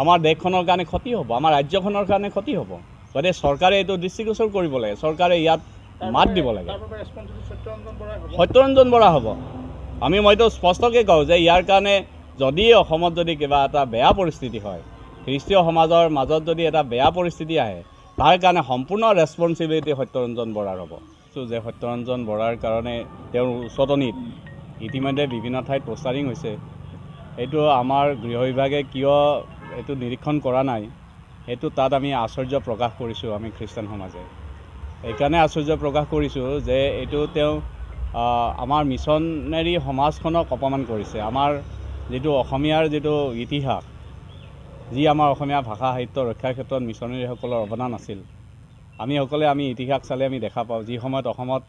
আমাৰ দেশখনৰ কাৰণে ক্ষতি হ'ব, আমাৰ ৰাজ্যখনৰ কাৰণে ক্ষতি হ'ব। গতিকে চৰকাৰে এইটো দৃষ্টিগোচৰ কৰিব লাগে, চৰকাৰে ইয়াত মাত দিব লাগে। সত্যৰঞ্জন বৰা হ'ব। মইতো স্পষ্টকৈ কওঁ যে ইয়াৰ কাৰণে যদি অসমত যদি কিবা এটা বেয়া পৰিস্থিতি হয়, খ্ৰীষ্টীয় সমাজৰ মাজত যদি এটা বেয়া পৰিস্থিতি আহে, তাৰ কাৰণে সম্পূৰ্ণ ৰেছপনচিবিলিটি সত্যৰঞ্জন বৰাৰ হ'ব। যে সত্যৰঞ্জন বৰাৰ কাৰণে তেওঁৰ উচতনিত ইতিমধ্যে বিভিন্ন ঠাইত পোষ্টাৰিং হৈছে। এইটো আমাৰ গৃহ বিভাগে কিয় এইটো নিৰীক্ষণ কৰা নাই, সেইটো তাত আমি আশ্চৰ্য প্ৰকাশ কৰিছোঁ। আমি খ্ৰীষ্টান সমাজে এইকাৰণে আশ্চৰ্য প্ৰকাশ কৰিছোঁ যে এইটো তেওঁ আমাৰ মিছনেৰী সমাজখনক অপমান কৰিছে। আমাৰ যিটো অসমীয়াৰ যিটো ইতিহাস, যি আমাৰ অসমীয়া ভাষা সাহিত্য ৰক্ষাৰ ক্ষেত্ৰত মিছনেৰীসকলৰ অৱদান আছিল, আমি ইতিহাস চালে আমি দেখা পাওঁ। যি সময়ত অসমত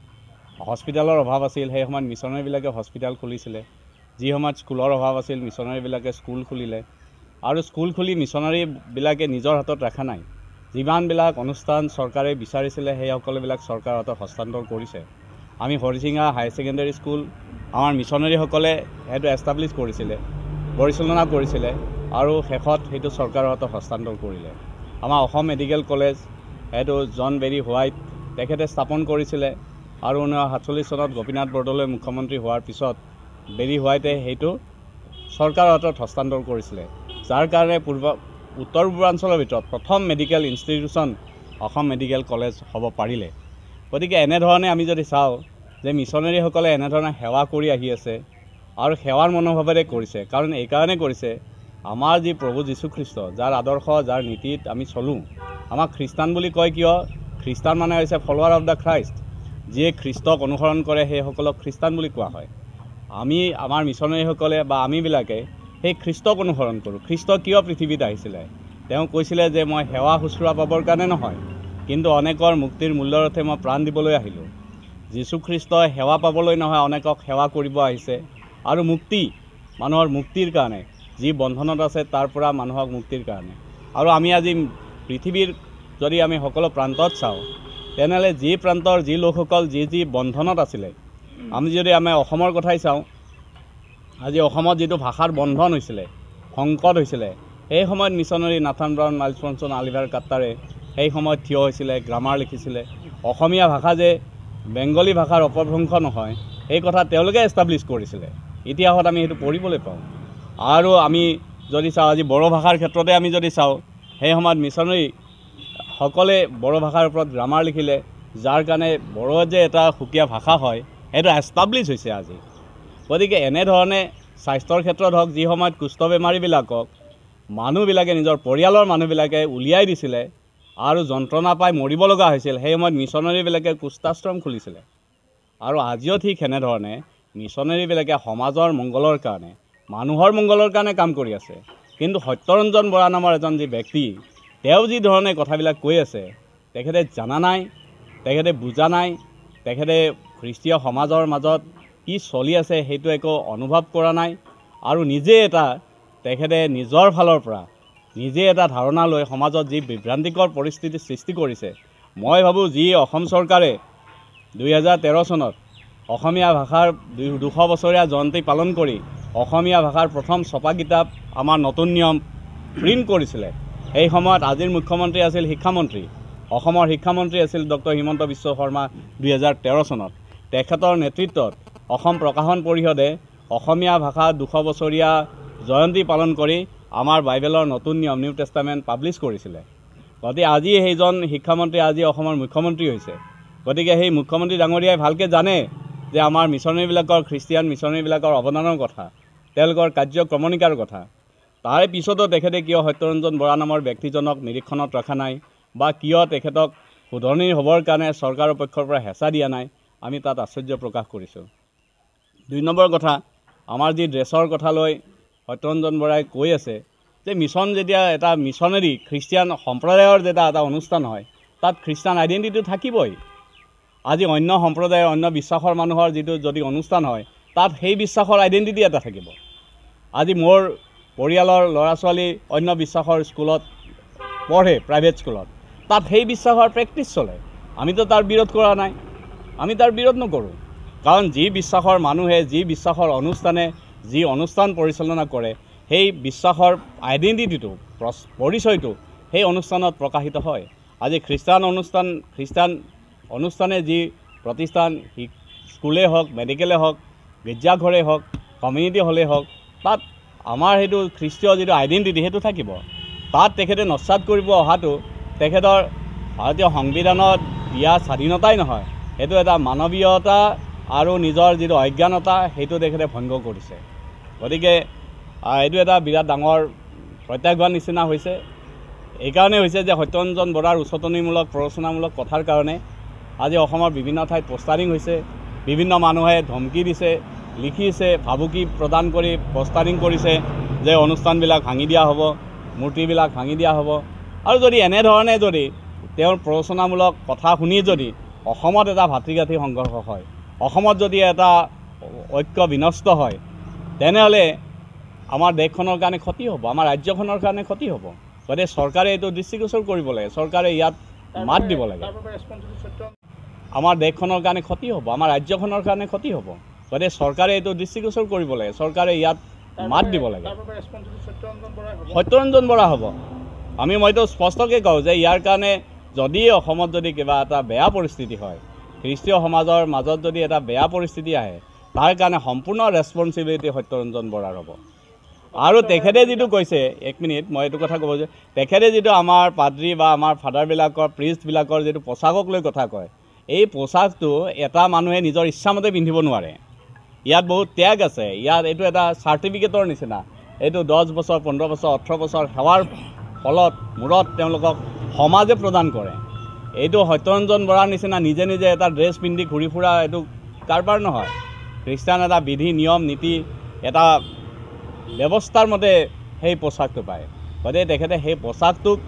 হস্পিটেলৰ অভাৱ আছিল, সেই সময়ত মিছনেৰীবিলাকে হস্পিটেল খুলিছিলে। যি সময়ত স্কুলৰ অভাৱ আছিল, মিছনেৰীবিলাকে স্কুল খুলিলে। আৰু স্কুল খুলি মিছনেৰীবিলাকে নিজৰ হাতত ৰখা নাই। যিমানবিলাক অনুষ্ঠান চৰকাৰে বিচাৰিছিলে সেই সকলোবিলাক চৰকাৰৰ হাতত হস্তান্তৰ কৰিছে। আমি হৰিচিঙা হায়াৰ ছেকেণ্ডেৰী স্কুল আমাৰ মিছনেৰীসকলে সেইটো এষ্টাব্লিছ কৰিছিলে, পৰিচালনা কৰিছিলে, আৰু শেষত সেইটো চৰকাৰৰ হাতত হস্তান্তৰ কৰিলে। আমাৰ অসম মেডিকেল কলেজ সেইটো জন বেৰী হোৱাইট তেখেতে স্থাপন কৰিছিলে, আৰু 1947 চনত গোপীনাথ বৰদলৈ মুখ্যমন্ত্ৰী হোৱাৰ পিছত বেৰী হোৱাইটে সেইটো চৰকাৰৰ হাতত হস্তান্তৰ কৰিছিলে, যাৰ কাৰণে উত্তৰ পূৰ্বাঞ্চলৰ ভিতৰত প্ৰথম medical institution Assam medical college হ'ব পাৰিলে। গতিকে এনেধৰণে আমি যদি চাওঁ যে মিছনেৰীসকলে এনেধৰণে সেৱা কৰি আহি আছে, আৰু সেৱাৰ মনোভাৱেৰে কৰিছে। কাৰণ এইকাৰণে কৰিছে, আমাৰ যি প্ৰভু যীশুখ্ৰীষ্ট, যাৰ আদৰ্শ যাৰ নীতিত আমি চলোঁ, আমাক খ্ৰীষ্টান বুলি কয় কিয়? খ্ৰীষ্টান মানে হৈছে ফলোৱাৰ অফ দ্য খ্ৰাইষ্ট। যিয়ে খ্ৰীষ্টক অনুসৰণ কৰে সেইসকলক খ্ৰীষ্টান বুলি কোৱা হয়। আমাৰ মিছনেৰীসকলে বা আমিবিলাকে সেই খ্ৰীষ্টক অনুসৰণ কৰোঁ। খ্ৰীষ্ট কিয় পৃথিৱীত আহিছিলে? তেওঁ কৈছিলে যে মই সেৱা শুশ্ৰূষা পাবৰ কাৰণে নহয়, কিন্তু অনেকৰ মুক্তিৰ মূল্যৰথে মই প্ৰাণ দিবলৈ আহিলোঁ। যীশুখ্ৰীষ্টই সেৱা পাবলৈ নহয়, অনেকক সেৱা কৰিব আহিছে, আৰু মানুহৰ মুক্তিৰ কাৰণে, যি বন্ধনত আছে তাৰ পৰা মানুহক মুক্তিৰ কাৰণে। আৰু আমি আজি পৃথিৱীৰ যদি আমি সকলো প্ৰান্তত চাওঁ, তেনেহ'লে যি প্ৰান্তৰ যি লোকসকল যি বন্ধনত আছিলে, আমি অসমৰ কথাই চাওঁ, আজি অসমত যিটো ভাষাৰ বন্ধন হৈছিলে, সংকট হৈছিলে, সেই সময়ত missionary Nathan Brown, Miles Bronson, Oliver কাট্টাৰে সেই সময়ত থিয় হৈছিলে, গ্ৰামাৰ লিখিছিলে। অসমীয়া ভাষা যে বেংগলী ভাষাৰ অপভ্ৰংশ নহয়, এই কথা তেওঁলোকে এষ্টাব্লিছ কৰিছিলে। ইতিহাসত আমি সেইটো পঢ়িবলৈ পাওঁ। আৰু আমি যদি চাওঁ, আজি বড়ো ভাষাৰ ক্ষেত্ৰতে আমি যদি চাওঁ, সেই সময়ত মিছনেৰীসকলে বড়ো ভাষাৰ ওপৰত গ্ৰামাৰ লিখিলে, যাৰ কাৰণে বড়ো যে এটা সুকীয়া ভাষা হয়, সেইটো এষ্টাব্লিছ হৈছে আজি। গতিকে এনেধৰণে স্বাস্থ্যৰ ক্ষেত্ৰত হওক, যি সময়ত কুষ্ঠ বেমাৰীবিলাকক মানুহবিলাকে নিজৰ পৰিয়ালৰ মানুহবিলাকে উলিয়াই দিছিলে আৰু যন্ত্ৰণা পাই মৰিব লগা হৈছিল, সেই সময়ত মিছনেৰীবিলাকে কুষ্ঠাশ্ৰম খুলিছিলে। আৰু আজিও ঠিক সেনেধৰণে মিছনেৰীবিলাকে সমাজৰ মংগলৰ কাৰণে, মানুহৰ মংগলৰ কাৰণে কাম কৰি আছে। কিন্তু সত্যৰঞ্জন বৰা নামৰ এজন যি ব্যক্তি, তেওঁ যি ধৰণে কথাবিলাক কৈ আছে, তেখেতে জানা নাই, তেখেতে বুজা নাই, তেখেতে খ্ৰীষ্টীয় সমাজৰ মাজত কি চলি আছে সেইটো একো অনুভৱ কৰা নাই, আৰু তেখেতে নিজৰ ফালৰ পৰা নিজে এটা ধাৰণা লৈ সমাজত যি বিভ্ৰান্তিকৰ পৰিস্থিতি সৃষ্টি কৰিছে। মই ভাবোঁ, যি অসম চৰকাৰে 2013 চনত অসমীয়া ভাষাৰ 200 বছৰীয়া জয়ন্তী পালন কৰি অসমীয়া ভাষাৰ প্ৰথম ছপা কিতাপ আমাৰ নতুন নিয়ম প্ৰিণ্ট কৰিছিলে, সেই সময়ত আজিৰ মুখ্যমন্ত্ৰী আছিল শিক্ষামন্ত্ৰী, অসমৰ শিক্ষামন্ত্ৰী আছিল ডক্টৰ হিমন্ত বিশ্ব শৰ্মা। 2013 চনত তেখেতৰ নেতৃত্বত অসম প্ৰকাশন পৰিষদে অসমীয়া ভাষা 200 বছৰীয়া জয়ন্তী পালন কৰি আমাৰ বাইবেলৰ নতুন নিয়ম নিউ টেষ্টামেণ্ট পাব্লিছ কৰিছিলে। গতিকে আজি সেইজন শিক্ষামন্ত্ৰী আজি অসমৰ মুখ্যমন্ত্ৰী হৈছে। গতিকে সেই মুখ্যমন্ত্ৰী ডাঙৰীয়াই ভালকৈ জানে যে আমাৰ মিছনেৰীবিলাকৰ, খ্ৰীষ্টিয়ান মিছনেৰীবিলাকৰ অৱদানৰ কথা, তেওঁলোকৰ কাৰ্যক্ৰমণিকাৰ কথা। তাৰে পিছতো তেখেতে কিয় সত্যৰঞ্জন বৰা নামৰ ব্যক্তিজনক নিৰীক্ষণত ৰখা নাই, বা কিয় তেখেতক শুধৰণি হ'বৰ কাৰণে চৰকাৰৰ পক্ষৰ পৰা হেঁচা দিয়া নাই, আমি তাত আশ্চৰ্য প্ৰকাশ কৰিছোঁ। 2 নম্বৰ কথা, আমাৰ যি ড্ৰেছৰ কথা লৈ সত্যৰঞ্জন বৰাই কৈ আছে যে মিছন যেতিয়া এটা মিছনেৰী খ্ৰীষ্টিয়ান সম্প্ৰদায়ৰ যেতিয়া এটা অনুষ্ঠান হয়, তাত খ্ৰীষ্টান আইডেণ্টিটি থাকিবই। আজি অন্য সম্প্ৰদায়ৰ, অন্য বিশ্বাসৰ মানুহৰ যিটো যদি অনুষ্ঠান হয়, তাত সেই বিশ্বাসৰ আইডেণ্টিটি এটা থাকিব। আজি মোৰ পৰিয়ালৰ ল'ৰা ছোৱালী অন্য বিশ্বাসৰ স্কুলত পঢ়ে, প্ৰাইভেট স্কুলত, তাত সেই বিশ্বাসৰ প্ৰেক্টিছ চলে। আমিতো তাৰ বিৰোধ কৰা নাই, আমি তাৰ বিৰোধ নকৰোঁ। কাৰণ যি বিশ্বাসৰ মানুহে, যি বিশ্বাসৰ অনুষ্ঠানে যি অনুষ্ঠান পৰিচালনা কৰে, সেই বিশ্বাসৰ আইডেণ্টিটিটো পৰিচয়টো সেই অনুষ্ঠানত প্ৰকাশিত হয়। আজি খ্ৰীষ্টান অনুষ্ঠানে যি প্ৰতিষ্ঠান স্কুলেই হওক, মেডিকেলেই হওক, গীৰ্জাঘৰেই হওক, কমিউনিটি হলেই হওক, তাত আমাৰ সেইটো খ্ৰীষ্টীয় যিটো আইডেণ্টিটি সেইটো থাকিব। তাত তেখেতে নস্বাত কৰিব অহাটো তেখেতৰ ভাৰতীয় সংবিধানত দিয়া স্বাধীনতাই নহয়, সেইটো এটা মানৱীয়তা আৰু নিজৰ যিটো অজ্ঞানতা সেইটো তেখেতে ভংগ কৰিছে। গতিকে এইটো এটা বিৰাট ডাঙৰ প্ৰত্যাহ্বান নিচিনা হৈছে। এইকাৰণে হৈছে যে সত্যৰঞ্জন বৰাৰ উচতনিমূলক প্ৰৰোচনামূলক কথাৰ কাৰণে আজি অসমৰ বিভিন্ন ঠাইত পোষ্টাৰিং হৈছে। বিভিন্ন মানুহে ধমকি দিছে, লিখিছে, ভাবুকি প্ৰদান কৰি পোষ্টাৰিং কৰিছে যে অনুষ্ঠানবিলাক ভাঙি দিয়া হ'ব, মূৰ্তিবিলাক ভাঙি দিয়া হ'ব। আৰু যদি এনেধৰণে যদি তেওঁৰ প্ৰৰোচনামূলক কথা শুনি যদি অসমত এটা ভাতৃঘাতী সংঘৰ্ষ হয়, অসমত যদি এটা ঐক্য বিনষ্ট হয়, তেনেহ'লে আমাৰ দেশখনৰ কাৰণে ক্ষতি হ'ব, আমাৰ ৰাজ্যখনৰ কাৰণে ক্ষতি হ'ব। গতিকে চৰকাৰে এইটো দৃষ্টিগোচৰ কৰিব লাগে, চৰকাৰে ইয়াত মাত দিব লাগে। আমাৰ দেশখনৰ কাৰণে ক্ষতি হ'ব, আমাৰ ৰাজ্যখনৰ কাৰণে ক্ষতি হ'ব। গতিকে চৰকাৰে এইটো দৃষ্টিগোচৰ কৰিব লাগে, চৰকাৰে ইয়াত মাত দিব লাগে। সত্যৰঞ্জন বৰা হ'ব। মইতো স্পষ্টকৈ কওঁ যে ইয়াৰ কাৰণে যদি অসমত যদি কিবা এটা বেয়া পৰিস্থিতি হয়, খ্ৰীষ্টীয় সমাজৰ মাজত যদি এটা বেয়া পৰিস্থিতি আহে, তাৰ কাৰণে সম্পূৰ্ণ ৰেছপনচিবিলিটি সত্যৰঞ্জন বৰাৰ হ'ব। আৰু তেখেতে যিটো কৈছে, এক মিনিট মই এইটো কথা ক'ব যে তেখেতে যিটো আমাৰ পাদ্ৰী বা আমাৰ ফাদাৰবিলাকৰ প্ৰিষ্টবিলাকৰ যিটো পোচাকক লৈ কথা কয়, এই পোচাকটো এটা মানুহে নিজৰ ইচ্ছামতে পিন্ধিব নোৱাৰে। ইয়াত বহুত ত্যাগ আছে, ইয়াত এইটো এটা চাৰ্টিফিকেটৰ নিচিনা। এইটো 10 বছৰ, 15 বছৰ, 18 বছৰ সেৱাৰ ফলত মূৰত তেওঁলোকক সমাজে প্ৰদান কৰে। এইটো সত্যৰঞ্জন বৰাৰ নিচিনা নিজে নিজে এটা ড্ৰেছ পিন্ধি ঘূৰি ফুৰা এইটো কাৰবাৰ নহয়। খ্ৰীষ্টান এটা বিধি নিয়ম নীতি এটা ব্যৱস্থাৰ মতে সেই পোচাকটো পায়। গতিকে তেখেতে সেই পোচাকটোক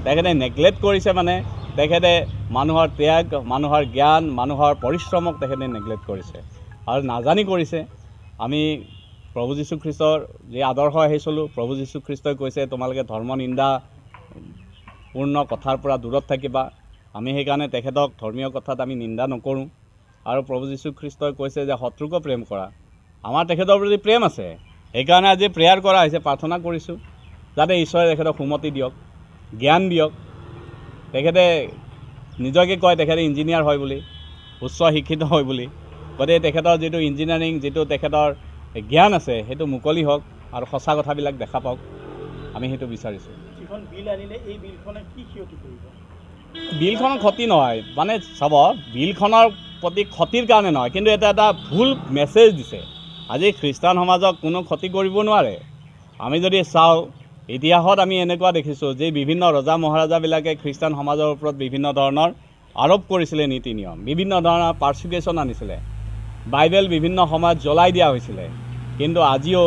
তেখেতে নেগলেক্ট কৰিছে, মানে তেখেতে মানুহৰ ত্যাগ, মানুহৰ জ্ঞান, মানুহৰ পৰিশ্ৰমক তেখেতে নেগলেক্ট কৰিছে আৰু নাজানি কৰিছে। আমি প্ৰভু যীশুখ্ৰীষ্টৰ যি আদৰ্শ আহিছিলোঁ, প্ৰভু যীশুখ্ৰীষ্টই কৈছে তোমালোকে ধৰ্ম নিন্দাপূৰ্ণ কথাৰ পৰা দূৰত থাকিবা। আমি সেইকাৰণে তেখেতক ধৰ্মীয় কথাত আমি নিন্দা নকৰোঁ। আৰু প্ৰভু যীশুখ্ৰীষ্টই কৈছে যে শত্ৰুকো প্ৰেম কৰা। আমাৰ তেখেতৰ প্ৰতি প্ৰেম আছে, সেইকাৰণে আজি প্ৰেয়াৰ কৰা হৈছে, প্ৰাৰ্থনা কৰিছোঁ যাতে ঈশ্বৰে তেখেতক সুমতি দিয়ক, জ্ঞান দিয়ক। তেখেতে নিজকে কয় তেখেতে ইঞ্জিনিয়াৰ হয় বুলি, উচ্চ শিক্ষিত হয় বুলি। গতিকে তেখেতৰ যিটো ইঞ্জিনিয়াৰিং, যিটো তেখেতৰ জ্ঞান আছে সেইটো মুকলি হওক আৰু সঁচা কথাবিলাক দেখা পাওক, আমি সেইটো বিচাৰিছোঁ। বিলখনৰ ক্ষতি নহয়, মানে চাব, বিলখনৰ প্ৰতি ক্ষতিৰ কাৰণে নহয়, কিন্তু এটা ভুল মেছেজ দিছে। আজি খ্ৰীষ্টান সমাজক কোনো ক্ষতি কৰিব নোৱাৰে। আমি যদি চাওঁ ইতিহাসত আমি এনেকুৱা দেখিছোঁ যে বিভিন্ন ৰজা মহাৰাজাবিলাকে খ্ৰীষ্টান সমাজৰ ওপৰত বিভিন্ন ধৰণৰ আৰোপ কৰিছিলে, নীতি নিয়ম, বিভিন্ন ধৰণৰ পাৰ্চিকুৱেশ্যন আনিছিলে। বাইবেল বিভিন্ন সময়ত জ্বলাই দিয়া হৈছিলে, কিন্তু আজিও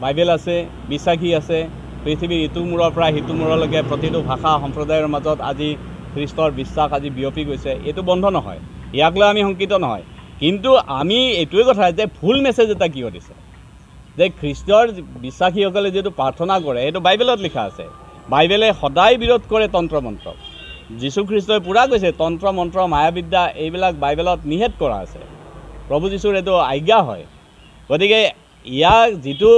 বাইবেল আছে, বিশ্বাসী আছে। পৃথিৱীৰ ইটো মূৰৰ পৰা সিটো মূৰলৈকে প্ৰতিটো ভাষা সম্প্ৰদায়ৰ মাজত আজি খ্ৰীষ্টৰ বিশ্বাস আজি বিয়পি গৈছে। এইটো বন্ধ নহয়, ইয়াক লৈ আমি শংকিত নহয়। কিন্তু আমি এইটোৱে কথা যে ভুল মেছেজ এটা কিয় দিছে, যে খ্ৰীষ্টৰ বিশ্বাসীসকলে যিটো প্ৰাৰ্থনা কৰে সেইটো বাইবেলত লিখা আছে। বাইবেলে সদায় বিৰোধ কৰে তন্ত্ৰ মন্ত্ৰক। যীশুখ্ৰীষ্টই পূৰা কৈছে তন্ত্ৰ মন্ত্ৰ মায়াবিদ্যা এইবিলাক বাইবেলত নিষেধ কৰা আছে, প্ৰভু যীশুৰ এইটো আজ্ঞা হয়। গতিকে ইয়াক যিটো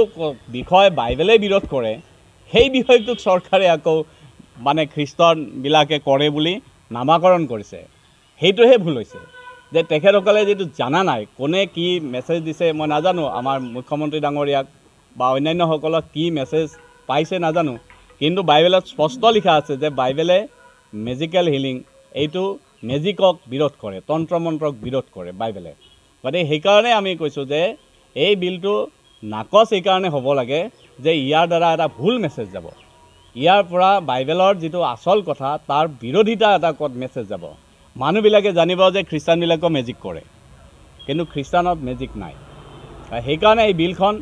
বিষয় বাইবেলে বিৰোধ কৰে সেই বিষয়টোক চৰকাৰে আকৌ মানে খ্ৰীষ্টানবিলাকে কৰে বুলি নামাকৰণ কৰিছে। সেইটোহে ভুল হৈছে যে তেখেতসকলে যিটো জানা নাই কোনে কি মেছেজ দিছে, মই নাজানো আমাৰ মুখ্যমন্ত্ৰী ডাঙৰীয়াক বা অন্যান্যসকলক কি মেছেজ পাইছে নাজানো, কিন্তু বাইবেলত স্পষ্ট লিখা আছে যে বাইবেলে মেজিকেল হিলিং এইটো মেজিকক বিৰোধ কৰে, তন্ত্ৰ মন্ত্ৰক বিৰোধ কৰে বাইবেলে। গতিকে সেইকাৰণে আমি কৈছোঁ যে এই বিলটো নাকচ এইকাৰণে হ'ব লাগে যে ইয়াৰ দ্বাৰা এটা ভুল মেছেজ যাব। ইয়াৰ পৰা বাইবেলৰ যিটো আচল কথা তাৰ বিৰোধিতা এটা মেছেজ যাব। মানুহবিলাকে জানিব যে খ্ৰীষ্টানবিলাকেও মেজিক কৰে, কিন্তু খ্ৰীষ্টানত মেজিক নাই। সেইকাৰণে এই বিলখন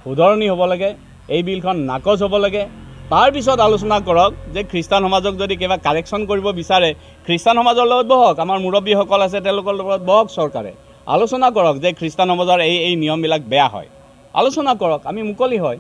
শুধৰণি হ'ব লাগে, এই বিলখন নাকচ হ'ব লাগে। তাৰপিছত আলোচনা কৰক যে খ্ৰীষ্টান সমাজক যদি কিবা কাৰেকশ্যন কৰিব বিচাৰে, খ্ৰীষ্টান সমাজৰ লগত বহক, আমাৰ মুৰব্বীসকল আছে তেওঁলোকৰ লগত বহক, চৰকাৰে আলোচনা কৰক যে খ্ৰীষ্টান সমাজৰ এই নিয়মবিলাক বেয়া হয়, আলোচনা কৰক, আমি মুকলি হয়।